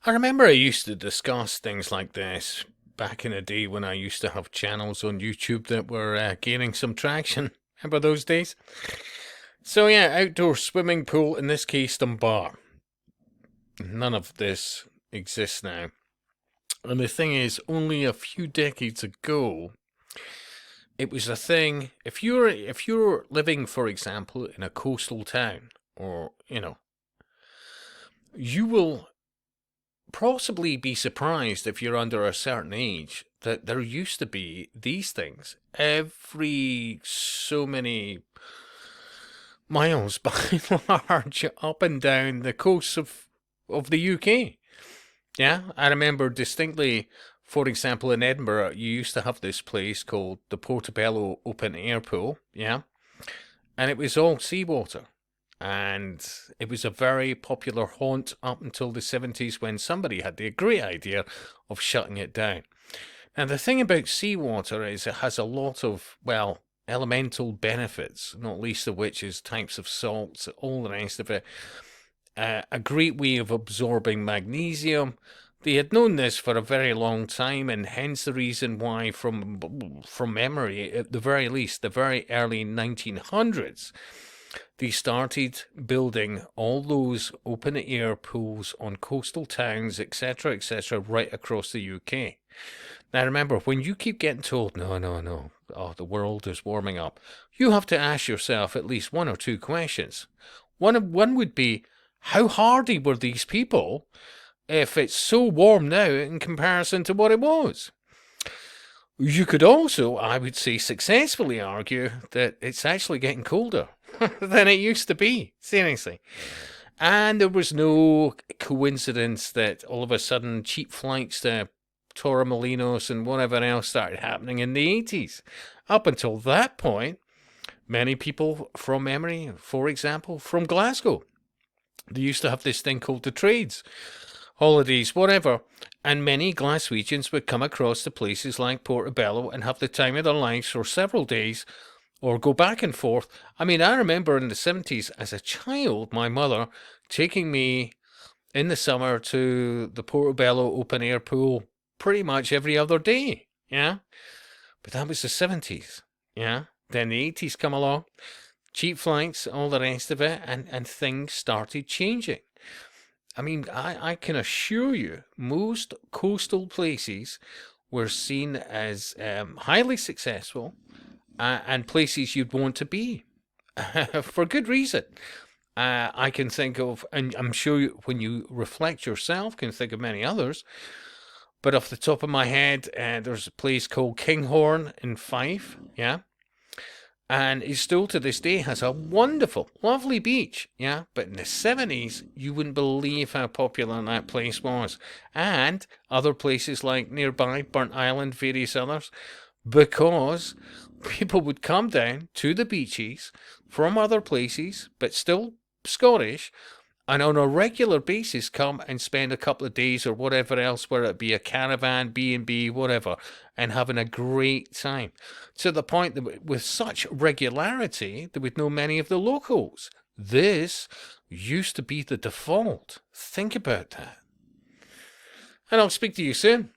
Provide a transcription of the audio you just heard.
I remember I used to discuss things like this back in the day when I used to have channels on YouTube that were gaining some traction. Remember those days? So yeah, outdoor swimming pool, in this case, Dunbar. None of this exists now. And the thing is, only a few decades ago, it was a thing. If you're living, for example, in a coastal town, or you will possibly be surprised if you're under a certain age that there used to be these things every so many miles by large up and down the coast of the UK. Yeah, I remember distinctly, for example, in Edinburgh, you used to have this place called the Portobello Open Air Pool. Yeah, and it was all seawater. And it was a very popular haunt up until the 70s when somebody had the great idea of shutting it down. And the thing about seawater is it has a lot of, well, elemental benefits, not least of which is types of salts, all the rest of it. A great way of absorbing magnesium. They had known this for a very long time, and hence the reason why, from memory, at the very least, the very early 1900s, they started building all those open air pools on coastal towns, etc., right across the UK. Now remember, when you keep getting told, no, no, no, oh, the world is warming up, you have to ask yourself at least one or two questions. One would be, how hardy were these people if it's so warm now in comparison to what it was? You could also, I would say, successfully argue that it's actually getting colder than it used to be, seriously. And there was no coincidence that all of a sudden cheap flights to Torremolinos and whatever else started happening in the 80s. Up until that point, many people from memory, for example, from Glasgow, they used to have this thing called the trades, holidays, whatever, and many Glaswegians would come across to places like Portobello and have the time of their lives for several days or go back and forth. I mean, I remember in the 70s as a child, my mother taking me in the summer to the Portobello open air pool pretty much every other day. Yeah. But that was the 70s. Yeah. Then the 80s come along, cheap flights, all the rest of it, and things started changing. I mean, I can assure you, most coastal places were seen as highly successful and places you'd want to be for good reason. I can think of, and I'm sure when you reflect yourself, can think of many others. But off the top of my head, there's a place called Kinghorn in Fife, yeah, and it still to this day has a wonderful, lovely beach, yeah. But in the 70s, you wouldn't believe how popular that place was, and other places like nearby Burnt Island, various others, because people would come down to the beaches from other places, but still Scottish, and on a regular basis come and spend a couple of days or whatever else, whether it be a caravan, B&B, whatever, and having a great time. To the point that with such regularity, they would know many of the locals. This used to be the default. Think about that. And I'll speak to you soon.